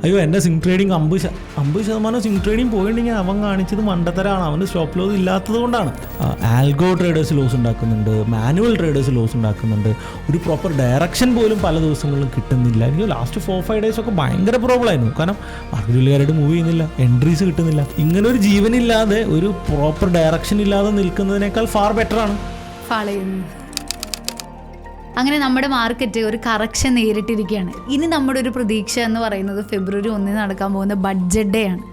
അയ്യോ എൻ്റെ swing trading 50% swing trading പോയിട്ടുണ്ടെങ്കിൽ അവൻ കാണിച്ചത് മണ്ടത്തരാണ്, അവൻ്റെ സ്റ്റോപ്പ് ലോസ് ഇല്ലാത്തത് കൊണ്ടാണ്. ആൽഗോ ട്രേഡേഴ്സ് ലോസ് ഉണ്ടാക്കുന്നുണ്ട്, മാനുവൽ ട്രേഡേഴ്സ് ലോസ് ഉണ്ടാക്കുന്നുണ്ട്, ഒരു പ്രോപ്പർ ഡയറക്ഷൻ പോലും പല ദിവസങ്ങളിലും കിട്ടുന്നില്ല. എനിക്ക് ലാസ്റ്റ് 4-5 days ഒക്കെ ഭയങ്കര പ്രോബ്ലം ആയിരുന്നു. കാരണം മാർക്കറ്റുകാരായിട്ട് മൂവ് ചെയ്യുന്നില്ല, എൻട്രീസ് കിട്ടുന്നില്ല. ഇങ്ങനെ ഒരു ജീവനില്ലാതെ ഒരു പ്രോപ്പർ ഡയറക്ഷൻ ഇല്ലാതെ നിൽക്കുന്നതിനേക്കാൾ ഫാർ ബെറ്ററാണ് ഫോളോ ചെയ്യുന്നത്. അങ്ങനെ നമ്മുടെ മാർക്കറ്റ് ഒരു കറക്ഷൻ നേരിട്ടിരിക്കുകയാണ്. ഇനി നമ്മുടെ ഒരു പ്രതീക്ഷ എന്ന് പറയുന്നത് February 1 നടക്കാൻ പോകുന്ന ബഡ്ജറ്റ് ഡേ ആണ്.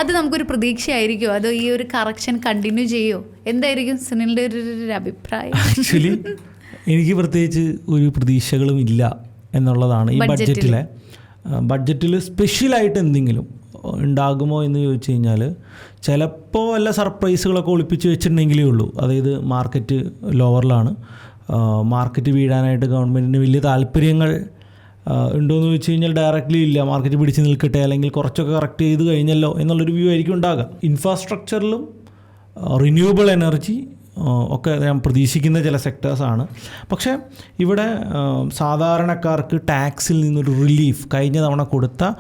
അത് നമുക്കൊരു പ്രതീക്ഷയായിരിക്കുമോ, അതോ ഈ ഒരു കറക്ഷൻ കണ്ടിന്യൂ ചെയ്യുമോ? എന്തായിരിക്കും സുനിലിൻ്റെ ഒരു അഭിപ്രായം? ആക്ച്വലി എനിക്ക് പ്രത്യേകിച്ച് ഒരു പ്രതീക്ഷകളും ഇല്ല എന്നുള്ളതാണ്. ഈ ബഡ്ജറ്റിൽ സ്പെഷ്യലായിട്ട് എന്തെങ്കിലും ഉണ്ടാകുമോ എന്ന് ചോദിച്ചു കഴിഞ്ഞാൽ ചിലപ്പോൾ വല്ല സർപ്രൈസുകളൊക്കെ ഒളിപ്പിച്ച് വെച്ചിട്ടുണ്ടെങ്കിലേ ഉള്ളൂ. അതായത് മാർക്കറ്റ് ലോവറിലാണ്, മാർക്കറ്റ് വീഴാനായിട്ട് ഗവൺമെൻറ്റിന് വലിയ താല്പര്യങ്ങൾ ഉണ്ടോയെന്ന് ചോദിച്ചു കഴിഞ്ഞാൽ ഡയറക്റ്റ്ലി ഇല്ല, മാർക്കറ്റ് പിടിച്ച് നിൽക്കട്ടെ, അല്ലെങ്കിൽ കുറച്ചൊക്കെ കറക്റ്റ് ചെയ്ത് കഴിഞ്ഞല്ലോ എന്നുള്ളൊരു വ്യൂ ആയിരിക്കും ഉണ്ടാകുക. ഇൻഫ്രാസ്ട്രക്ചറിലും റിന്യൂവബിൾ എനർജി ഒക്കെ ഞാൻ പ്രതീക്ഷിക്കുന്ന ചില സെക്ടേഴ്സാണ്. പക്ഷേ ഇവിടെ സാധാരണക്കാർക്ക് ടാക്സിൽ നിന്നൊരു റിലീഫ് കഴിഞ്ഞ തവണ കൊടുത്ത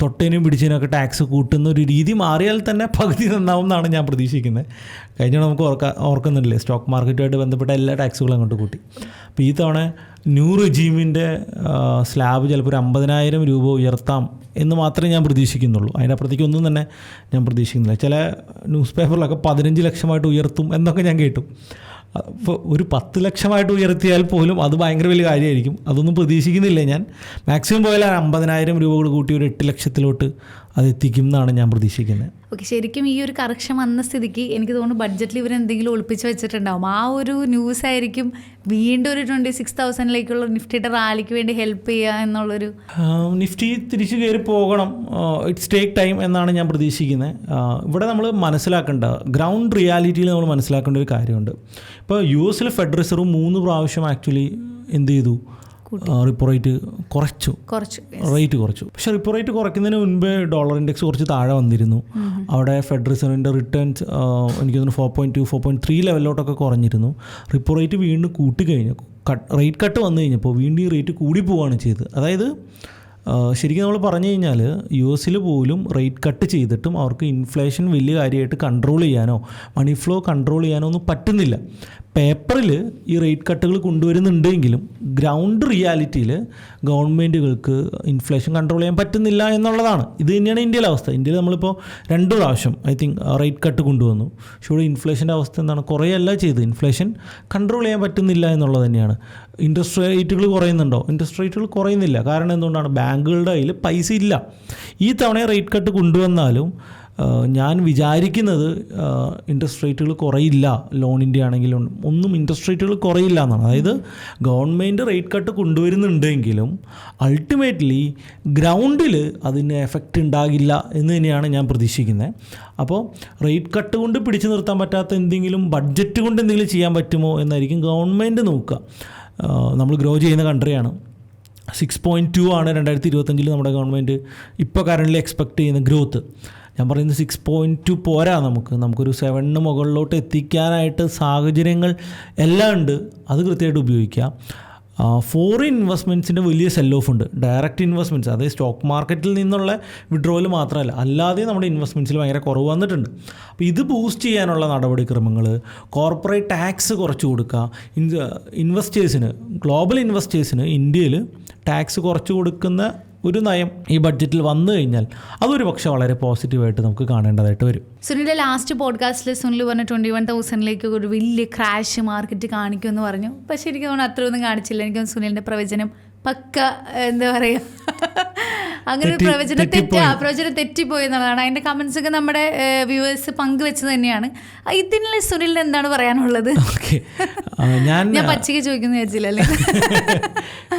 തൊട്ടേനും പിടിച്ചതിനൊക്കെ ടാക്സ് കൂട്ടുന്ന ഒരു രീതി മാറിയാൽ തന്നെ പകുതി നന്നാവും എന്നാണ് ഞാൻ പ്രതീക്ഷിക്കുന്നത്. കഴിഞ്ഞ നമുക്ക് ഓർക്കുന്നില്ലേ, സ്റ്റോക്ക് മാർക്കറ്റുമായിട്ട് ബന്ധപ്പെട്ട എല്ലാ ടാക്സുകളും അങ്ങോട്ട് കൂട്ടി. അപ്പോൾ ഈ തവണ ന്യൂ റെജീമിൻ്റെ സ്ലാബ് ചിലപ്പോൾ ഒരു 50,000 രൂപ ഉയർത്താം എന്ന് മാത്രമേ ഞാൻ പ്രതീക്ഷിക്കുന്നുള്ളൂ. അതിനപ്പുറത്തേക്ക് ഒന്നും തന്നെ ഞാൻ പ്രതീക്ഷിക്കുന്നില്ല. ചില ന്യൂസ് പേപ്പറിലൊക്കെ 15 ലക്ഷമായിട്ട് ഉയർത്തും എന്നൊക്കെ ഞാൻ കേട്ടു. അപ്പോൾ ഒരു 10 ലക്ഷമായിട്ട് ഉയർത്തിയാൽ പോലും അത് ഭയങ്കര വലിയ കാര്യമായിരിക്കും. അതൊന്നും പ്രതീക്ഷിക്കുന്നില്ല ഞാൻ. മാക്സിമം പോയാൽ 50,000 രൂപ കൂട്ടി ഒരു 8 ലക്ഷത്തിലോട്ട് അത് എത്തിക്കും എന്നാണ് ഞാൻ പ്രതീക്ഷിക്കുന്നത്. ഓക്കെ, ശരിക്കും ഈ ഒരു കറക്ഷൻ വന്ന സ്ഥിതിക്ക് എനിക്ക് തോന്നുന്നു ബഡ്ജറ്റിൽ ഇവരെന്തെങ്കിലും ഒളിപ്പിച്ച് വെച്ചിട്ടുണ്ടാവും. ആ ഒരു ന്യൂസ് ആയിരിക്കും വീണ്ടും ഒരു 26,000 നിഫ്റ്റിയുടെ റാലിക്ക് വേണ്ടി ഹെൽപ്പ് ചെയ്യുക എന്നുള്ളൊരു. നിഫ്റ്റി തിരിച്ചു കയറി പോകണം, ഇറ്റ്സ് ടേക്ക് ടൈം എന്നാണ് ഞാൻ പ്രതീക്ഷിക്കുന്നത്. ഇവിടെ നമ്മൾ മനസ്സിലാക്കേണ്ട ഗ്രൗണ്ട് റിയാലിറ്റിയിൽ നമ്മൾ മനസ്സിലാക്കേണ്ട ഒരു കാര്യമുണ്ട്. ഇപ്പോൾ US ഫെഡ് റിസർവ് 3 പ്രാവശ്യം ആക്ച്വലി എന്ത് ചെയ്തു, റിപ്പോ റേറ്റ് കുറച്ചു. പക്ഷെ റിപ്പോ റേറ്റ് കുറയ്ക്കുന്നതിന് മുൻപേ ഡോളർ ഇൻഡെക്സ് കുറച്ച് താഴെ വന്നിരുന്നു. അവിടെ ഫെഡ് റിസർവിൻ്റെ റിട്ടേൺസ് എനിക്ക് തോന്നുന്നു 4.2, 4.3 ലെവലിലോട്ടൊക്കെ കുറഞ്ഞിരുന്നു. റിപ്പോ റേറ്റ് വീണ്ടും കൂട്ടിക്കഴിഞ്ഞു, റേറ്റ് കട്ട് വന്നു കഴിഞ്ഞപ്പോൾ വീണ്ടും ഈ റേറ്റ് കൂടി പോവുകയാണ് ചെയ്തത്. അതായത് ശരിക്കും നമ്മൾ പറഞ്ഞു കഴിഞ്ഞാൽ US പോലും റേറ്റ് കട്ട് ചെയ്തിട്ടും അവർക്ക് ഇൻഫ്ലേഷൻ വലിയ കാര്യമായിട്ട് കൺട്രോൾ ചെയ്യാനോ മണി ഫ്ലോ കൺട്രോൾ ചെയ്യാനോ ഒന്നും പറ്റുന്നില്ല. പേപ്പറിൽ ഈ റേറ്റ് കട്ടുകൾ കൊണ്ടുവരുന്നുണ്ടെങ്കിലും ഗ്രൗണ്ട് റിയാലിറ്റിയിൽ ഗവൺമെൻറ്റുകൾക്ക് ഇൻഫ്ലേഷൻ കൺട്രോൾ ചെയ്യാൻ പറ്റുന്നില്ല എന്നുള്ളതാണ്. ഇത് തന്നെയാണ് ഇന്ത്യയിലെ അവസ്ഥ. ഇന്ത്യയിൽ നമ്മളിപ്പോൾ 2 പ്രാവശ്യം ഐ തിങ്ക് റേറ്റ് കട്ട് കൊണ്ടുവന്നു. പക്ഷേ ഇവിടെ ഇൻഫ്ലേഷൻ്റെ അവസ്ഥ എന്താണ്, കുറേയല്ല ചെയ്ത്, ഇൻഫ്ലേഷൻ കൺട്രോൾ ചെയ്യാൻ പറ്റുന്നില്ല എന്നുള്ളത് തന്നെയാണ്. ഇൻട്രസ്റ്റ് റേറ്റുകൾ കുറയുന്നുണ്ടോ? ഇൻട്രസ്റ്റ് റേറ്റുകൾ കുറയുന്നില്ല. കാരണം എന്തുകൊണ്ടാണ്, ബാങ്കുകളുടെ കയ്യിൽ പൈസ ഇല്ല. ഈ തവണ റേറ്റ് കട്ട് കൊണ്ടുവന്നാലും ഞാൻ വിചാരിക്കുന്നത് ഇൻട്രസ്റ്റ് റേറ്റുകൾ കുറയില്ല. ലോണിൻ്റെ ആണെങ്കിലും ഒന്നും ഇൻട്രസ്റ്റ് റേറ്റുകൾ കുറയില്ല എന്നാണ്. അതായത് ഗവൺമെൻറ് റേറ്റ് കട്ട് കൊണ്ടുവരുന്നുണ്ടെങ്കിലും അൾട്ടിമേറ്റ്ലി ഗ്രൗണ്ടിൽ അതിന് എഫക്റ്റ് ഉണ്ടാകില്ല എന്ന് തന്നെയാണ് ഞാൻ പ്രതീക്ഷിക്കുന്നത്. അപ്പോൾ റേറ്റ് കട്ട് കൊണ്ട് പിടിച്ചു നിർത്താൻ പറ്റാത്ത എന്തെങ്കിലും ബഡ്ജറ്റ് കൊണ്ട് എന്തെങ്കിലും ചെയ്യാൻ പറ്റുമോ എന്നായിരിക്കും ഗവൺമെൻറ് നോക്കുക. നമ്മൾ ഗ്രോ ചെയ്യുന്ന കൺട്രിയാണ്. 6.2 ആണ് 2025 നമ്മുടെ ഗവൺമെൻറ് ഇപ്പോൾ കറൻ്റ് എക്സ്പെക്റ്റ് ചെയ്യുന്ന ഗ്രോത്ത്. ഞാൻ പറയുന്നത് 6.2 പോരാ, നമുക്കൊരു 7 മുകളിലോട്ട് എത്തിക്കാനായിട്ട് സാഹചര്യങ്ങൾ എല്ലാം ഉണ്ട്. അത് കൃത്യമായിട്ട് ഉപയോഗിക്കുക. ഫോറിൻ ഇൻവെസ്റ്റ്മെൻറ്റ്സിൻ്റെ വലിയ സെൽ ഓഫ് ഉണ്ട്. ഡയറക്റ്റ് ഇൻവെസ്റ്റ്മെൻറ്റ്സ്, അതായത് സ്റ്റോക്ക് മാർക്കറ്റിൽ നിന്നുള്ള വിഡ്രോവൽ മാത്രമല്ല, അല്ലാതെ നമ്മുടെ ഇൻവെസ്റ്റ്മെൻറ്റ്സിൽ ഭയങ്കര കുറവ് വന്നിട്ടുണ്ട്. അപ്പോൾ ഇത് ബൂസ്റ്റ് ചെയ്യാനുള്ള നടപടിക്രമങ്ങൾ, കോർപ്പറേറ്റ് ടാക്സ് കുറച്ച് കൊടുക്കുക, ഇൻവെസ്റ്റേഴ്സിന്, ഗ്ലോബൽ ഇൻവെസ്റ്റേഴ്സിന് ഇന്ത്യയിൽ ടാക്സ് കുറച്ച് കൊടുക്കുന്ന ഒരു നയം ഈ ബഡ്ജറ്റിൽ വന്നു കഴിഞ്ഞാൽ അതൊരു പക്ഷേ വളരെ പോസിറ്റീവായിട്ട് നമുക്ക് കാണേണ്ടതായിട്ട് വരും. സുനിലിൻ്റെ ലാസ്റ്റ് പോഡ്കാസ്റ്റിൽ സുനിൽ പറഞ്ഞ 21,000 ഒരു വലിയ ക്രാഷ് മാർക്കറ്റ് കാണിക്കുമെന്ന് പറഞ്ഞു. പക്ഷേ എനിക്ക് തോന്നുന്നു അത്രയൊന്നും കാണിച്ചില്ല. എനിക്ക് സുനിലിൻ്റെ പ്രവചനം പക്ക എന്താ പറയുക, അങ്ങനെ പ്രവചനം തെറ്റിപ്പോയി എന്നുള്ളതാണ്. അതിൻ്റെ കമൻസ് ഒക്കെ നമ്മുടെ വ്യൂവേഴ്സ് പങ്കുവെച്ചത് തന്നെയാണ്. ഇതിനുള്ള സുനിലിന് എന്താണ് പറയാനുള്ളത്? ഞാൻ പച്ചയ്ക്ക് ചോദിക്കുന്നു വിചാരിച്ചില്ലല്ലേ.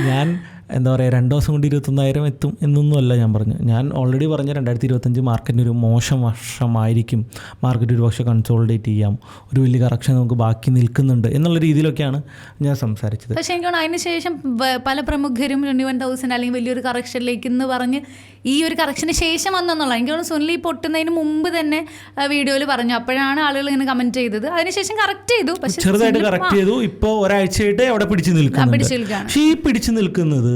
ഞാൻ എന്താ പറയുക, 2 ദിവസം കൊണ്ട് 21,000 എത്തും എന്നൊന്നുമല്ല ഞാൻ പറഞ്ഞു. ഞാൻ ഓൾറെഡി പറഞ്ഞ 2025 മാർക്കറ്റിന് ഒരു മോശം വർഷമായിരിക്കും, മാർക്കറ്റ് ഒരു പക്ഷേ കൺസോളിഡേറ്റ് ചെയ്യാം, ഒരു വലിയ കറക്ഷൻ നമുക്ക് ബാക്കി നിൽക്കുന്നുണ്ട് എന്നുള്ള രീതിയിലൊക്കെയാണ് ഞാൻ സംസാരിച്ചത്. പക്ഷേ എനിക്ക് അതിന് ശേഷം പല പ്രമുഖരും 21,000 അല്ലെങ്കിൽ വലിയൊരു കറക്ഷനിലേക്ക് എന്ന് പറഞ്ഞ് ഈ ഒരു കറക്ഷന് ശേഷം വന്നെന്നുള്ള എനിക്ക് തോന്നുന്നു സുനിൽ ഈ പൊട്ടുന്നതിന് മുമ്പ് തന്നെ വീഡിയോയിൽ പറഞ്ഞു. അപ്പോഴാണ് ആളുകൾ ഇങ്ങനെ കമൻറ്റ് ചെയ്തത്. അതിനുശേഷം കറക്റ്റ് ചെയ്തു, പക്ഷേ ചെറുതായിട്ട് കറക്റ്റ് ചെയ്തു. ഇപ്പോൾ ഒരാഴ്ചയായിട്ട് അവിടെ പിടിച്ചു നിൽക്കുന്നു. പക്ഷേ ഈ പിടിച്ചു നിൽക്കുന്നത്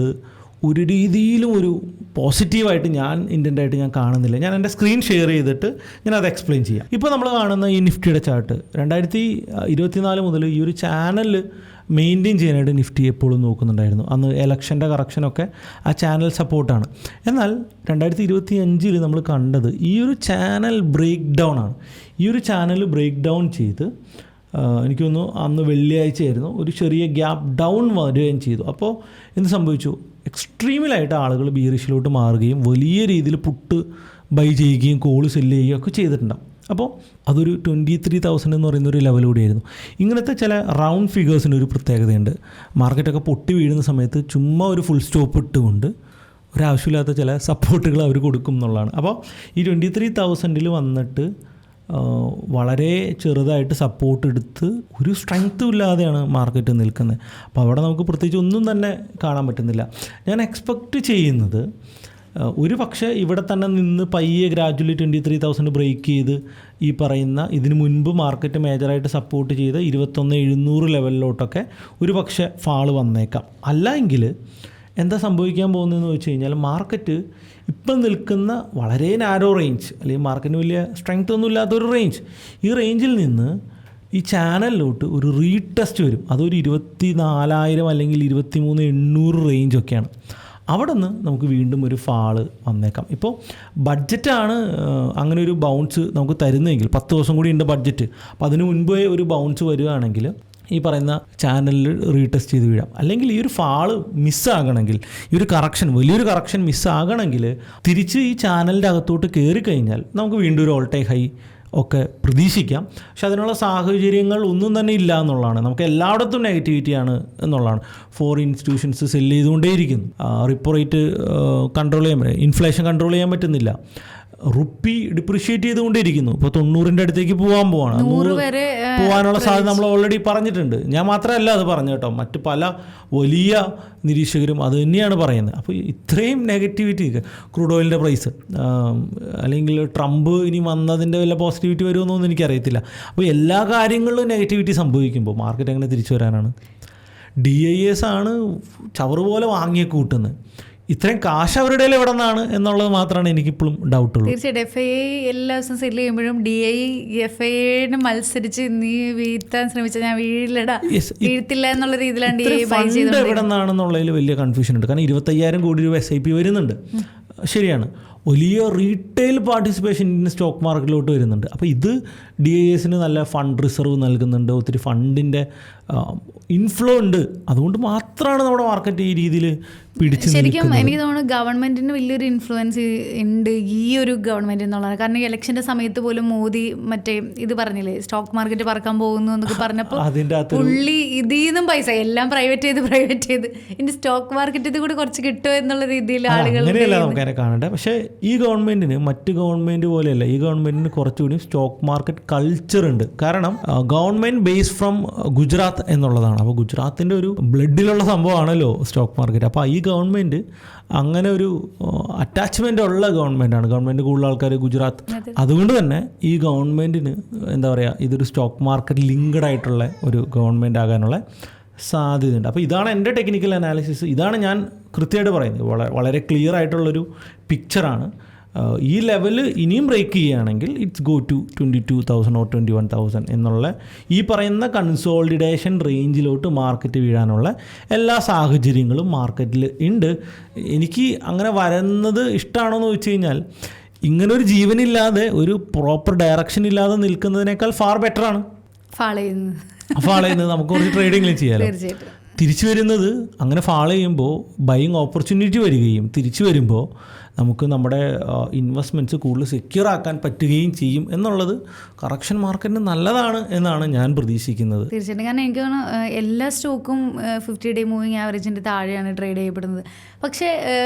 ഒരു രീതിയിലും ഒരു പോസിറ്റീവായിട്ട് ഞാൻ ഇൻറ്റൻ്റായിട്ട് ഞാൻ കാണുന്നില്ല. ഞാൻ എൻ്റെ സ്ക്രീൻ ഷെയർ ചെയ്തിട്ട് ഞാൻ അത് എക്സ്പ്ലെയിൻ ചെയ്യാം. ഇപ്പോൾ നമ്മൾ കാണുന്ന ഈ നിഫ്റ്റിയുടെ ചാർട്ട് 2024 മുതൽ ഈ ഒരു ചാനൽ മെയിൻറ്റെയിൻ ചെയ്യാനായിട്ട് നിഫ്റ്റി എപ്പോഴും നോക്കുന്നുണ്ടായിരുന്നു. അന്ന് ഇലക്ഷൻ്റെ കറക്ഷനൊക്കെ ആ ചാനൽ സപ്പോർട്ടാണ്. എന്നാൽ 2025 നമ്മൾ കണ്ടത് ഈ ഒരു ചാനൽ ബ്രേക്ക് ഡൗൺ ആണ്. ഈ ഒരു ചാനൽ ബ്രേക്ക് ഡൗൺ ചെയ്ത് എനിക്ക് തോന്നുന്നു അന്ന് വെള്ളിയാഴ്ചയായിരുന്നു, ഒരു ചെറിയ ഗ്യാപ്പ് ഡൗൺ വരികയും ചെയ്തു. അപ്പോൾ എന്ത് സംഭവിച്ചു? എക്സ്ട്രീമിലായിട്ട് ആളുകൾ ബീറിഷിലോട്ട് മാറുകയും വലിയ രീതിയിൽ പുട്ട് ബൈ ചെയ്യുകയും കോള് സെല്ല് ചെയ്യുകയും ഒക്കെ ചെയ്തിട്ടുണ്ടാകും. അപ്പോൾ അതൊരു 23,000 എന്ന് പറയുന്നൊരു ലെവൽ കൂടിയായിരുന്നു. ഇങ്ങനത്തെ ചില റൗണ്ട് ഫിഗേഴ്സിന് ഒരു പ്രത്യേകതയുണ്ട്. മാർക്കറ്റൊക്കെ പൊട്ടി വീഴുന്ന സമയത്ത് ചുമ്മാ ഒരു ഫുൾ സ്റ്റോപ്പ് ഇട്ടുകൊണ്ട് ഒരാവശ്യമില്ലാത്ത ചില സപ്പോർട്ടുകൾ അവർ കൊടുക്കും എന്നുള്ളതാണ്. അപ്പോൾ ഈ 23,000 വന്നിട്ട് വളരെ ചെറുതായിട്ട് സപ്പോർട്ട് എടുത്ത് ഒരു സ്ട്രെങ്ത്തും ഇല്ലാതെയാണ് മാർക്കറ്റ് നിൽക്കുന്നത്. അപ്പോൾ അവിടെ നമുക്ക് പ്രത്യേകിച്ച് ഒന്നും തന്നെ കാണാൻ പറ്റുന്നില്ല. ഞാൻ എക്സ്പെക്റ്റ് ചെയ്യുന്നത് ഒരു പക്ഷേ ഇവിടെ തന്നെ നിന്ന് പയ്യെ ഗ്രാജുവലി 23,000 ബ്രേക്ക് ചെയ്ത് ഈ പറയുന്ന ഇതിന് മുൻപ് മാർക്കറ്റ് മേജറായിട്ട് സപ്പോർട്ട് ചെയ്ത് 21,700 ലെവലിലോട്ടൊക്കെ ഒരു പക്ഷേ ഫാള് വന്നേക്കാം. അല്ലെങ്കിൽ എന്താ സംഭവിക്കാൻ പോകുന്നതെന്ന് വെച്ച് കഴിഞ്ഞാൽ മാർക്കറ്റ് ഇപ്പം നിൽക്കുന്ന വളരെ നാരോ റേഞ്ച്, അല്ലെങ്കിൽ മാർക്കറ്റിന് വലിയ സ്ട്രെങ്ത് ഒന്നും ഇല്ലാത്തൊരു റേഞ്ച്, ഈ റേഞ്ചിൽ നിന്ന് ഈ ചാനലിലോട്ട് ഒരു റീടെസ്റ്റ് വരും. അതൊരു 24,000 അല്ലെങ്കിൽ 23,800 റേഞ്ചൊക്കെയാണ്. അവിടെ നിന്ന് നമുക്ക് വീണ്ടും ഒരു ഫാള് വന്നേക്കാം. ഇപ്പോൾ ബഡ്ജറ്റാണ് അങ്ങനെ ഒരു ബൗൺസ് നമുക്ക് തരുന്നതെങ്കിൽ 10 ദിവസം കൂടി ഉണ്ട് ബഡ്ജറ്റ്. അപ്പോൾ അതിന് മുൻപേ ഒരു ബൗൺസ് വരികയാണെങ്കിൽ ഈ പറയുന്ന ചാനലിൽ റീടെസ്റ്റ് ചെയ്ത് വീഴാം. അല്ലെങ്കിൽ ഈ ഒരു ഫാള് മിസ്സാകണമെങ്കിൽ, ഈ ഒരു കറക്ഷൻ, വലിയൊരു കറക്ഷൻ മിസ്സാകണമെങ്കിൽ തിരിച്ച് ഈ ചാനലിൻ്റെ അകത്തോട്ട് കയറി കഴിഞ്ഞാൽ നമുക്ക് വീണ്ടും ഒരു ഓൾ ടൈം ഹൈ ഒക്കെ പ്രതീക്ഷിക്കാം. പക്ഷെ അതിനുള്ള സാഹചര്യങ്ങൾ ഒന്നും തന്നെ ഇല്ല എന്നുള്ളതാണ്. നമുക്ക് എല്ലായിടത്തും നെഗറ്റിവിറ്റിയാണ് എന്നുള്ളതാണ്. ഫോറിൻ ഇൻസ്റ്റിറ്റ്യൂഷൻസ് സെല്ല് ചെയ്തുകൊണ്ടേയിരിക്കുന്നു. റിപ്പോ റേറ്റ് കൺട്രോൾ ചെയ്യാൻ, ഇൻഫ്ലേഷൻ കൺട്രോൾ ചെയ്യാൻ പറ്റുന്നില്ല. റുപ്പി ഡിപ്രിഷിയേറ്റ് ചെയ്തുകൊണ്ടിരിക്കുന്നു. ഇപ്പോൾ 90ൻ്റെ അടുത്തേക്ക് പോകാനുള്ള സാധ്യത നമ്മൾ ഓൾറെഡി പറഞ്ഞിട്ടുണ്ട്. ഞാൻ മാത്രമല്ല അത് പറഞ്ഞു കേട്ടോ, മറ്റ് പല വലിയ നിരീക്ഷകരും അത് തന്നെയാണ് പറയുന്നത്. അപ്പോൾ ഇത്രയും നെഗറ്റിവിറ്റി, ക്രൂഡ് ഓയിലിൻ്റെ പ്രൈസ്, അല്ലെങ്കിൽ ട്രംപ് ഇനി വന്നതിൻ്റെ വല്ല പോസിറ്റിവിറ്റി വരുമെന്നൊന്നും എനിക്കറിയത്തില്ല. അപ്പോൾ എല്ലാ കാര്യങ്ങളിലും നെഗറ്റിവിറ്റി സംഭവിക്കുമ്പോൾ മാർക്കറ്റ് എങ്ങനെ തിരിച്ചു വരാനാണ്? DIAs ആണ് ചവറ് പോലെ വാങ്ങിയ കൂട്ടുന്നത്. ഇത്രയും കാശ് അവരുടെ എവിടെ നിന്നാണ് എന്നുള്ളത് മാത്രമാണ് എനിക്കിപ്പോഴും ഡൗട്ടുള്ളൂ. തീർച്ചയായിട്ടും FIA എല്ലാ ദിവസവും സെല്ല് ചെയ്യുമ്പോഴും DI FIA മത്സരിച്ച് നീ വീഴ്ത്താൻ ശ്രമിച്ചാൽ ഞാൻ വീഴ്ത്തില്ല എന്നുള്ള രീതിയിലാണ് DI ഫണ്ട് എവിടെ നിന്നാണെന്നുള്ളതിൽ വലിയ കൺഫ്യൂഷൻ ഉണ്ട്. കാരണം 25,000 കോടി രൂപ SIP വരുന്നുണ്ട്, ശരിയാണ്. വലിയ റീറ്റെയിൽ പാർട്ടിസിപ്പേഷൻ ഇന്ത്യൻ സ്റ്റോക്ക് മാർക്കറ്റിലോട്ട് വരുന്നുണ്ട്. അപ്പോൾ ഇത് DIAsന് നല്ല ഫണ്ട് റിസർവ് നൽകുന്നുണ്ട്, ഒത്തിരി ഫണ്ടിൻ്റെ ഇൻഫ്ലോ ഉണ്ട്. അതുകൊണ്ട് മാത്രമാണ് നമ്മുടെ മാർക്കറ്റ് ഈ രീതിയിൽ പിടിച്ച്. ശരിക്കും എനിക്ക് തോന്നുന്നു ഗവൺമെൻറ്റിന് വലിയൊരു ഇൻഫ്ലുവൻസ് ഉണ്ട് ഈ ഒരു ഗവൺമെൻറ് എന്നുള്ളതാണ്. കാരണം ഈ ഇലക്ഷൻ്റെ സമയത്ത് പോലും മോദി മറ്റേ ഇത് പറഞ്ഞില്ലേ, സ്റ്റോക്ക് മാർക്കറ്റ് പറക്കാൻ പോകുന്നു എന്നൊക്കെ പറഞ്ഞപ്പോൾ പുള്ളി ഇതിൽ നിന്നും പൈസ എല്ലാം പ്രൈവറ്റ് ചെയ്ത് ഇനി സ്റ്റോക്ക് മാർക്കറ്റ് ഇത് കൂടി കുറച്ച് കിട്ടുമോ എന്നുള്ള രീതിയിൽ ആളുകൾ അങ്ങനെയല്ല നമുക്കതിനെ കാണണ്ടേ. പക്ഷേ ഈ ഗവൺമെൻറ്റിന് മറ്റ് ഗവൺമെൻറ് പോലെയല്ല, ഈ ഗവൺമെൻറ്റിന് കുറച്ചുകൂടി സ്റ്റോക്ക് മാർക്കറ്റ് കൾച്ചർ ഉണ്ട്. കാരണം ഗവൺമെൻറ് ബേസ് ഫ്രം ഗുജറാത്ത് എന്നുള്ളതാണ്. അപ്പോൾ ഗുജറാത്തിൻ്റെ ഒരു ബ്ലഡിലുള്ള സംഭവമാണല്ലോ സ്റ്റോക്ക് മാർക്കറ്റ്. അപ്പോൾ ഈ ഗവൺമെൻറ് അങ്ങനെ ഒരു അറ്റാച്ച്മെൻ്റ് ഉള്ള ഗവൺമെൻറ്റാണ്. ഗവൺമെൻറ് കൂടുതൽ ആൾക്കാർ ഗുജറാത്ത്. അതുകൊണ്ട് തന്നെ ഈ ഗവൺമെൻറ്റിന് എന്താ പറയുക, ഇതൊരു സ്റ്റോക്ക് മാർക്കറ്റ് ലിങ്ക്ഡ് ആയിട്ടുള്ള ഒരു ഗവൺമെൻറ് ആകാനുള്ള സാധ്യതയുണ്ട്. അപ്പോൾ ഇതാണ് എൻ്റെ ടെക്നിക്കൽ അനാലിസിസ്. ഇതാണ് ഞാൻ കൃത്യമായിട്ട് പറയുന്നത്. വളരെ ക്ലിയർ ആയിട്ടുള്ളൊരു പിക്ചറാണ്. ഈ ലെവൽ ഇനിയും ബ്രേക്ക് ചെയ്യുകയാണെങ്കിൽ ഇറ്റ്സ് ഗോ ടു 22,000 or 21,000 എന്നുള്ള ഈ പറയുന്ന കൺസോളിഡേഷൻ റേഞ്ചിലോട്ട് മാർക്കറ്റ് വീഴാനുള്ള എല്ലാ സാഹചര്യങ്ങളും മാർക്കറ്റിൽ ഉണ്ട്. എനിക്ക് അങ്ങനെ വരുന്നത് ഇഷ്ടമാണോ എന്ന് വെച്ച് കഴിഞ്ഞാൽ, ഇങ്ങനൊരു ജീവനില്ലാതെ ഒരു പ്രോപ്പർ ഡയറക്ഷൻ ഇല്ലാതെ നിൽക്കുന്നതിനേക്കാൾ ഫാർ ബെറ്ററാണ് ഫാളോ ചെയ്യുന്നത്. നമുക്ക് കുറച്ച് ട്രേഡിങ്ങിലും ചെയ്യാമല്ലോ. തിരിച്ചു വരുന്നത് അങ്ങനെ ഫാളോ ചെയ്യുമ്പോൾ ബൈയിങ് ഓപ്പർച്യൂണിറ്റി വരികയും തിരിച്ചു വരുമ്പോൾ നമുക്ക് നമ്മുടെ ഇൻവെസ്റ്റ്മെൻറ്റ്സ് കൂടുതൽ സെക്യൂർ ആക്കാൻ പറ്റുകയും ചെയ്യും എന്നുള്ളത് കറക്ഷൻ മാർക്കറ്റിന് നല്ലതാണ് എന്നാണ് ഞാൻ പ്രതീക്ഷിക്കുന്നത്. തീർച്ചയായിട്ടും. കാരണം എനിക്ക് തോന്നുന്നു എല്ലാ സ്റ്റോക്കും 50-day മൂവിങ് ആവറേജിൻ്റെ താഴെയാണ് ട്രേഡ് ചെയ്യപ്പെടുന്നത്. പക്ഷേ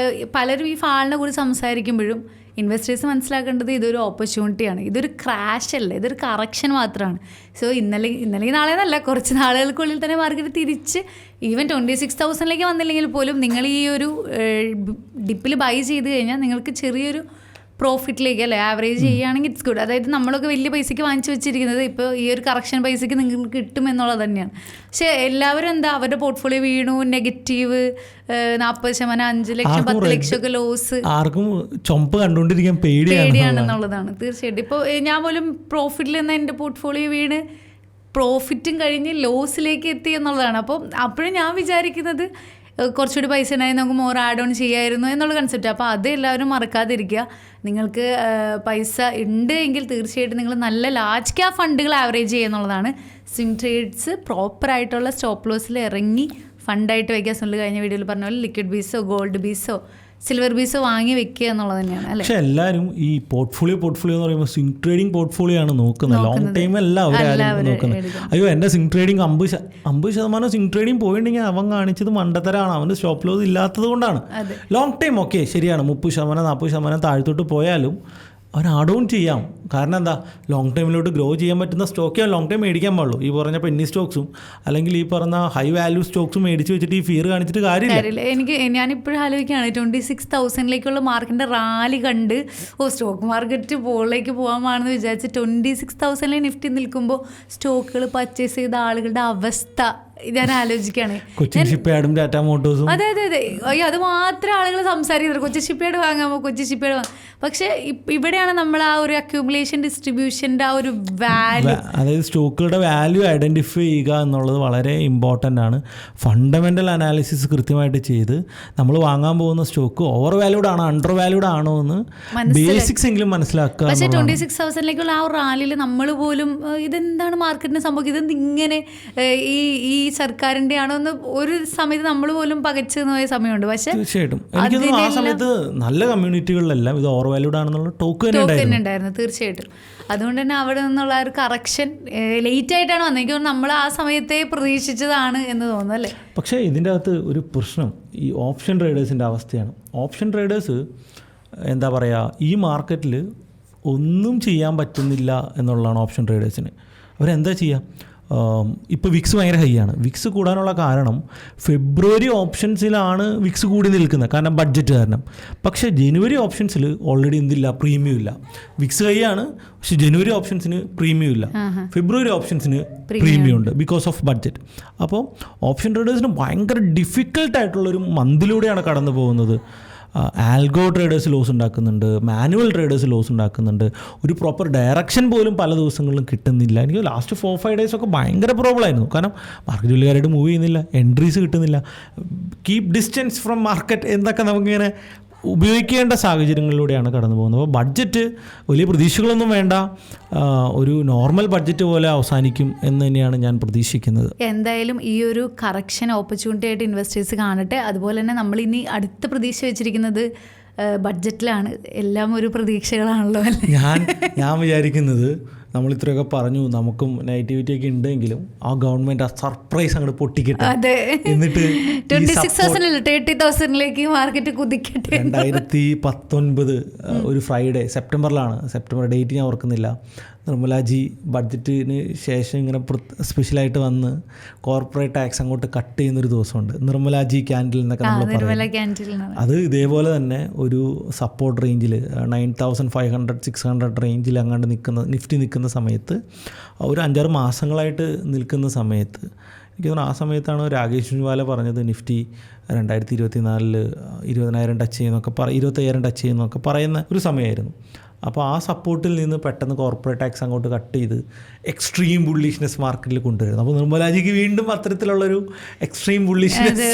പലരും ഈ ഫാളിനെ കുറിച്ച് സംസാരിക്കുമ്പോഴും ഇൻവെസ്റ്റേഴ്സ് മനസ്സിലാക്കേണ്ടത് ഇതൊരു ഓപ്പർച്യൂണിറ്റിയാണ്, ഇതൊരു ക്രാഷ് അല്ല, ഇതൊരു കറക്ഷൻ മാത്രമാണ്. സോ ഇന്നലെ നാളെ എന്നല്ല, കുറച്ച് നാളുകൾക്കുള്ളിൽ തന്നെ മാർക്കറ്റ് തിരിച്ച് ഈവൻ 26,000 വന്നില്ലെങ്കിൽ പോലും നിങ്ങൾ ഈ ഒരു ഡിപ്പിൽ ബൈ ചെയ്ത് കഴിഞ്ഞാൽ നിങ്ങൾക്ക് ചെറിയൊരു പ്രോഫിറ്റിലേക്ക് അല്ലേ ആവറേജ് ചെയ്യുകയാണെങ്കിൽ ഇറ്റ്സ് ഗുഡ്. അതായത് നമ്മളൊക്കെ വലിയ പൈസയ്ക്ക് വാങ്ങിച്ചു വെച്ചിരിക്കുന്നത് ഇപ്പോൾ ഈ ഒരു കറക്ഷൻ പൈസയ്ക്ക് നിങ്ങൾക്ക് കിട്ടും എന്നുള്ളത് തന്നെയാണ്. പക്ഷേ എല്ലാവരും എന്താ അവരുടെ പോർട്ട്ഫോളിയോ വീണു, നെഗറ്റീവ് 40%, 5 ലക്ഷം 10 ലക്ഷം ഒക്കെ ലോസ്, ആർക്കും ചൊമ്പ് കണ്ടുകൊണ്ടിരിക്കാൻ പേടിയാണെന്നുള്ളതാണ് തീർച്ചയായിട്ടും. ഇപ്പോൾ ഞാൻ പോലും പ്രോഫിറ്റിൽ നിന്ന് എൻ്റെ പോർട്ട്ഫോളിയോ വീണ് പ്രോഫിറ്റും കഴിഞ്ഞ് ലോസിലേക്ക് എത്തി എന്നുള്ളതാണ്. അപ്പോൾ അപ്പോഴും ഞാൻ വിചാരിക്കുന്നത് കുറച്ചുകൂടി പൈസ ഉണ്ടായി നമുക്ക് മോർ ആഡ് ഓൺ ചെയ്യായിരുന്നു എന്നുള്ള കൺസെപ്റ്റ്. അപ്പോൾ അത് എല്ലാവരും മറക്കാതിരിക്കുക. നിങ്ങൾക്ക് പൈസ ഉണ്ട് എങ്കിൽ തീർച്ചയായിട്ടും നിങ്ങൾ നല്ല ലാർജ് ക്യാപ് ഫണ്ടുകൾ ആവറേജ് ചെയ്യുക എന്നുള്ളതാണ്. സ്വിംഗ് ട്രേഡ്സ് പ്രോപ്പറായിട്ടുള്ള സ്റ്റോപ്പ് ലോസിൽ ഇറങ്ങി ഫണ്ടായിട്ട് വയ്ക്കുക. സുനിൽ കഴിഞ്ഞ വീഡിയോയിൽ പറഞ്ഞ പോലെ ലിക്വിഡ് ബീസോ ഗോൾഡ് ബീസോ സിൽവർ ബീസോ വാങ്ങി വെക്കുക എന്നുള്ളത് തന്നെയാണ് അല്ലേ. പക്ഷെ എല്ലാവരും ഈ പോർട്ട്ഫോളിയോ എന്ന് പറയുമ്പോൾ സ്വിംഗ് ട്രേഡിംഗ് പോർട്ട്ഫോളിയോ ആണ് നോക്കുന്നത്. ലോങ് ടൈം അല്ല അവരാരും നോക്കുന്നത്. അയ്യോ എൻ്റെ സ്വിംഗ് ട്രേഡിംഗ് 50% സ്വിംഗ് ട്രേഡിംഗ് പോയിട്ടുണ്ടെങ്കിൽ അവൻ കാണിച്ചത് മണ്ടത്തരാണ്, അവൻ്റെ സ്റ്റോപ്പ് ലോസ് ഇല്ലാത്തത് കൊണ്ടാണ്. ലോങ് ടൈം ഓക്കെ ശരിയാണ്, 30% 40% താഴ്ത്തോട്ട് പോയാലും അവൻ ആഡ് ഓൺ ചെയ്യാം. കാരണം എന്താ, ലോങ് ടൈമിലോട്ട് ഗ്രോ ചെയ്യാൻ പറ്റുന്ന സ്റ്റോക്കേ ലോങ് ടൈം മേടിക്കാൻ പാടുള്ളൂ. ഈ പറഞ്ഞ പെന്നി സ്റ്റോക്സും അല്ലെങ്കിൽ ഈ പറഞ്ഞ ഹൈ വാല്യൂ സ്റ്റോക്സും മേടിച്ച് വെച്ചിട്ട് ഈ ഫിയർ കാണിച്ചിട്ട് കാര്യമില്ല. ഞാനിപ്പോഴും ആലോചിക്കുകയാണ് 26,000 മാർക്കിൻ്റെ റാലി കണ്ട് സ്റ്റോക്ക് മാർക്കറ്റ് ബോളിലേക്ക് പോകാമെന്ന് വിചാരിച്ച് 26,000 നിഫ്റ്റി നിൽക്കുമ്പോൾ സ്റ്റോക്കുകൾ പർച്ചേസ് ചെയ്ത ആളുകളുടെ അവസ്ഥ ഞാൻ ആലോചിക്കുകയാണ്. കൊച്ചിൻ ഷിപ്പ്യാർഡും ടാറ്റ മോട്ടോഴ്സും അതെ അയ്യോ അത് മാത്രം ആളുകൾ സംസാരിക്കുന്നത് കൊച്ചി ഷിപ്പ്യാർഡ് വാങ്ങാമോ കൊച്ചി ഷിപ്പ്യാർഡ് വാങ്ങാം. പക്ഷേ ഇവിടെയാണ് നമ്മൾ ആ ഒരു അക്യൂമുലേഷൻ ഡിസ്ട്രിബ്യൂഷൻ്റെ ആ ഒരു വാല്യൂ, അതായത് സ്റ്റോക്കുകളുടെ വാല്യൂ ഐഡൻറ്റിഫൈ ചെയ്യുക എന്നുള്ളത് വളരെ ഇമ്പോർട്ടൻ്റ് ആണ്. ഫണ്ടമെൻ്റൽ അനാലിസിസ് കൃത്യമായിട്ട് ചെയ്ത് നമ്മൾ വാങ്ങാൻ പോകുന്ന സ്റ്റോക്ക് ഓവർ വാല്യൂഡ് ആണോ അണ്ടർ വാല്യൂഡ് ആണോ എന്ന് ബേസിക്സ് എങ്കിലും മനസ്സിലാക്കുക. പക്ഷേ 26,000 ആ ഒരു റാലിയിൽ നമ്മൾ പോലും ഇതെന്താണ് മാർക്കറ്റിന് സംഭവിക്കുന്നത്, ഇങ്ങനെ ഈ സർക്കാരിൻ്റെ ആണോ എന്ന് ഒരു സമയത്ത് നമ്മൾ പോലും പകച്ചു പോയ സമയമുണ്ട്. പക്ഷേ തീർച്ചയായിട്ടും എനിക്ക് ആ സമയത്ത് നല്ല കമ്മ്യൂണിറ്റികളിലെല്ലാം ഇത് ഓവർ വാല്യൂഡ് ആണെന്നുള്ള ടോക്ക് തന്നെ ഉണ്ടായിരുന്നു തീർച്ചയായിട്ടും. അതുകൊണ്ട് തന്നെ അവിടെ നിന്നുള്ള ഒരു കറക്ഷൻ ലേറ്റ് ആയിട്ടാണ് വന്നത്. എനിക്ക് നമ്മൾ ആ സമയത്തെ പ്രതീക്ഷിച്ചതാണ് എന്ന് തോന്നുന്നു അല്ലേ. പക്ഷേ ഇതിൻ്റെ അകത്ത് ഒരു പ്രശ്നം ഈ ഓപ്ഷൻ ട്രേഡേഴ്സിൻ്റെ അവസ്ഥയാണ്. ഓപ്ഷൻ ട്രേഡേഴ്സ് എന്താ പറയുക, ഈ മാർക്കറ്റിൽ ഒന്നും ചെയ്യാൻ പറ്റുന്നില്ല എന്നുള്ളതാണ് ഓപ്ഷൻ ട്രേഡേഴ്സിന്. അവരെന്താ ചെയ്യുക, ഇപ്പോൾ വിക്സ് ഭയങ്കര ഹൈ ആണ്. വിക്സ് കൂടാനുള്ള കാരണം ഫെബ്രുവരി ഓപ്ഷൻസിലാണ് വിക്സ് കൂടി നിൽക്കുന്നത്, കാരണം ബഡ്ജറ്റ് കാരണം. പക്ഷേ ജനുവരി ഓപ്ഷൻസിൽ ഓൾറെഡി എന്തില്ല, പ്രീമിയം ഇല്ല. വിക്സ് ഹൈ ആണ്, പക്ഷേ ജനുവരി ഓപ്ഷൻസിന് പ്രീമിയം ഇല്ല. ഫെബ്രുവരി ഓപ്ഷൻസിന് പ്രീമിയം ഉണ്ട് ബിക്കോസ് ഓഫ് ബഡ്ജറ്റ്. അപ്പോൾ ഓപ്ഷൻ ട്രേഡേഴ്സിന് ഭയങ്കര ഡിഫിക്കൽട്ടായിട്ടുള്ളൊരു മന്തിലൂടെയാണ് കടന്നു പോകുന്നത്. ആൽഗോ ട്രേഡേഴ്സ് ലോസ് ഉണ്ടാക്കുന്നുണ്ട്, മാനുവൽ ട്രേഡേഴ്സ് ലോസ് ഉണ്ടാക്കുന്നുണ്ട്. ഒരു പ്രോപ്പർ ഡയറക്ഷൻ പോലും പല ദിവസങ്ങളിലും കിട്ടുന്നില്ല. എനിക്ക് ലാസ്റ്റ് 4-5 ഡേയ്സ് ഒക്കെ ഭയങ്കര പ്രോബ്ലം ആയിരുന്നു. കാരണം മാർക്കറ്റ് വലിയകാരായിട്ട് മൂവ് ചെയ്യുന്നില്ല, എൻട്രീസ് കിട്ടുന്നില്ല, കീപ് ഡിസ്റ്റൻസ് ഫ്രം മാർക്കറ്റ് എന്നൊക്കെ നമുക്കിങ്ങനെ ഉപയോഗിക്കേണ്ട സാഹചര്യങ്ങളിലൂടെയാണ് കടന്നു പോകുന്നത്. അപ്പോൾ ബഡ്ജറ്റ് വലിയ പ്രതീക്ഷകളൊന്നും വേണ്ട, ഒരു നോർമൽ ബഡ്ജറ്റ് പോലെ അവസാനിക്കും എന്ന് തന്നെയാണ് ഞാൻ പ്രതീക്ഷിക്കുന്നത്. എന്തായാലും ഈ ഒരു കറക്ഷൻ ഓപ്പർച്യൂണിറ്റി ആയിട്ട് ഇൻവെസ്റ്റേഴ്സ് കാണട്ടെ. അതുപോലെ തന്നെ നമ്മൾ ഇനി അടുത്ത പ്രതീക്ഷ വെച്ചിരിക്കുന്നത് ബഡ്ജറ്റിലാണ്. എല്ലാം ഒരു പ്രതീക്ഷകളാണല്ലോ അല്ലേ. ഞാൻ വിചാരിക്കുന്നത് നമ്മൾ ഇത്രയൊക്കെ പറഞ്ഞു, നമുക്കും നെഗറ്റിവിറ്റി ഒക്കെ ഉണ്ടെങ്കിലും ആ ഗവൺമെന്റ് ആ സർപ്രൈസ് അങ്ങോട്ട് പൊട്ടിക്കട്ടെ, എന്നിട്ട് 30,000 മാർക്കറ്റ് കുതിക്കട്ടെ. 2019 ഒരു ഫ്രൈഡേ, സെപ്റ്റംബർ ഡേറ്റ് ഞാൻ ഓർക്കുന്നില്ല, നിർമ്മലാജി ബഡ്ജറ്റിന് ശേഷം ഇങ്ങനെ സ്പെഷ്യലായിട്ട് വന്ന് കോർപ്പറേറ്റ് ടാക്സ് അങ്ങോട്ട് കട്ട് ചെയ്യുന്നൊരു ദിവസമുണ്ട്. നിർമ്മലാജി ക്യാൻഡിൽ എന്നൊക്കെ നമ്മൾ പറയും. അത് ഇതേപോലെ തന്നെ ഒരു സപ്പോർട്ട് റേഞ്ചിൽ 9,500-600 റേഞ്ചിൽ അങ്ങോട്ട് നിഫ്റ്റി നിൽക്കുന്ന സമയത്ത്, ഒരു 5-6 മാസങ്ങളായിട്ട് നിൽക്കുന്ന സമയത്ത്, എനിക്ക് തോന്നുന്നു ആ സമയത്താണ് രാകേഷ് ജുൻവാല പറഞ്ഞത് നിഫ്റ്റി 2024 20,000 ടച്ച് ചെയ്യുന്നൊക്കെ 25,000 ടച്ച് ചെയ്യുന്നൊക്കെ പറയുന്ന ഒരു സമയമായിരുന്നു. അപ്പോൾ ആ സപ്പോർട്ടിൽ നിന്ന് പെട്ടെന്ന് കോർപ്പറേറ്റ് ടാക്സ് അങ്ങോട്ട് കട്ട് ചെയ്ത് എക്സ്ട്രീം ബുള്ളിഷ്നെസ് മാർക്കറ്റിൽ കൊണ്ടുവരുന്നു. അപ്പോൾ നിർമ്മലാജിക്ക് വീണ്ടും അത്തരത്തിലുള്ളൊരു എക്സ്ട്രീം ബുള്ളിഷ്നെസ്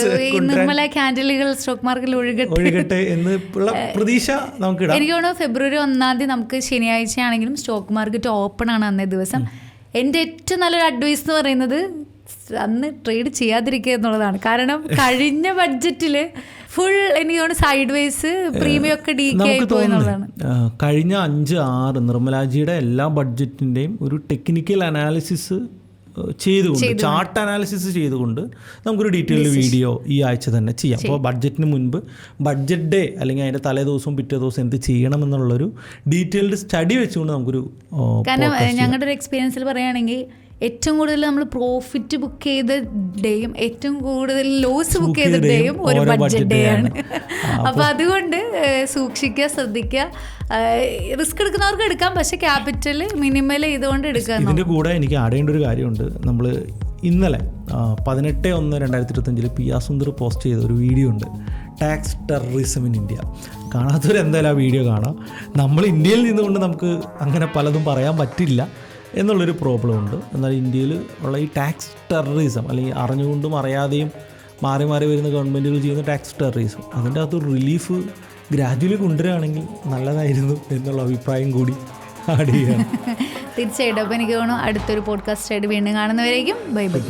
സ്റ്റോക്ക് മാർക്കറ്റിൽ ഒഴുകട്ടെ എന്നുള്ള പ്രതീക്ഷ നമുക്ക് ഇടാം. എനിക്ക് തോന്നുന്നു ഫെബ്രുവരി 1 നമുക്ക് ശനിയാഴ്ച ആണെങ്കിലും സ്റ്റോക്ക് മാർക്കറ്റ് ഓപ്പൺ ആണ് അന്നേ ദിവസം. എൻ്റെ ഏറ്റവും നല്ലൊരു അഡ്വൈസ് എന്ന് പറയുന്നത് അന്ന് ട്രേഡ് ചെയ്യാതിരിക്കുക എന്നുള്ളതാണ്. കാരണം കഴിഞ്ഞ ബഡ്ജറ്റിൽ ഫുൾ എനിക്ക് തോന്നുന്നു സൈഡ് വേസ് പ്രീമിയം ഒക്കെ എന്നുള്ളതാണ്. കഴിഞ്ഞ 5-6 നിർമ്മലാജിയുടെ എല്ലാ ബഡ്ജറ്റിൻ്റെയും ഒരു ടെക്നിക്കൽ അനാലിസിസ് ചെയ്തുകൊണ്ട്, ചാർട്ട് അനാലിസിസ് ചെയ്തുകൊണ്ട് നമുക്കൊരു ഡീറ്റെയിൽഡ് വീഡിയോ ഈ ആഴ്ച തന്നെ ചെയ്യാം. അപ്പോൾ ബഡ്ജറ്റിന് മുൻപ്, ബഡ്ജറ്റ് ഡേ അല്ലെങ്കിൽ അതിൻ്റെ തലേ ദിവസവും പിറ്റേ ദിവസം എന്ത് ചെയ്യണം എന്നുള്ളൊരു ഡീറ്റെയിൽഡ് സ്റ്റഡി വെച്ചുകൊണ്ട് നമുക്കൊരു, കാരണം ഞങ്ങളുടെ ഒരു എക്സ്പീരിയൻസിൽ പറയുകയാണെങ്കിൽ ഏറ്റവും കൂടുതൽ നമ്മൾ പ്രോഫിറ്റ് ബുക്ക് ചെയ്ത ഡേയും ഏറ്റവും കൂടുതൽ ലോസ് ബുക്ക് ചെയ്ത ഡേയും ഒരു ബഡ്ജറ്റ് ഡേ ആണ്. അപ്പോൾ അതുകൊണ്ട് സൂക്ഷിക്കുക, ശ്രദ്ധിക്കുക. റിസ്ക് എടുക്കുന്നവർക്ക് എടുക്കാം, പക്ഷെ ക്യാപിറ്റൽ മിനിമൽ ചെയ്തുകൊണ്ട് എടുക്കുക. ഇതിൻ്റെ കൂടെ എനിക്ക് ആഡ് ചെയ്യേണ്ട ഒരു കാര്യമുണ്ട്. നമ്മൾ ഇന്നലെ 18/1/2025 PR സുന്ദർ പോസ്റ്റ് ചെയ്ത ഒരു വീഡിയോ ഉണ്ട്, ടാക്സ് ടെററിസം ഇൻ ഇന്ത്യ. കാണാത്തവർ എന്തായാലും ആ വീഡിയോ കാണാം. നമ്മൾ ഇന്ത്യയിൽ നിന്നുകൊണ്ട് നമുക്ക് അങ്ങനെ പലതും പറയാൻ പറ്റില്ല എന്നുള്ളൊരു പ്രോബ്ലം ഉണ്ട്. എന്നാൽ ഇന്ത്യയിൽ ഉള്ള ഈ ടാക്സ് ടെററിസം, അല്ലെങ്കിൽ അറിഞ്ഞുകൊണ്ടും അറിയാതെയും മാറി മാറി വരുന്ന ഗവൺമെൻറ്റുകൾ ചെയ്യുന്ന ടാക്സ് ടെററിസം, അതിൻ്റെ അകത്ത് റിലീഫ് ഗ്രാജുവലി കൊണ്ടുവരികയാണെങ്കിൽ നല്ലതായിരുന്നു എന്നുള്ള അഭിപ്രായം കൂടി ആഡ് ചെയ്യുകയാണ്. തീർച്ചയായിട്ടും. അപ്പോൾ എനിക്ക് തോന്നുന്നു അടുത്തൊരു പോഡ്കാസ്റ്റായിട്ട് വീണ്ടും കാണുന്നവരേക്കും ബൈ ബൈ.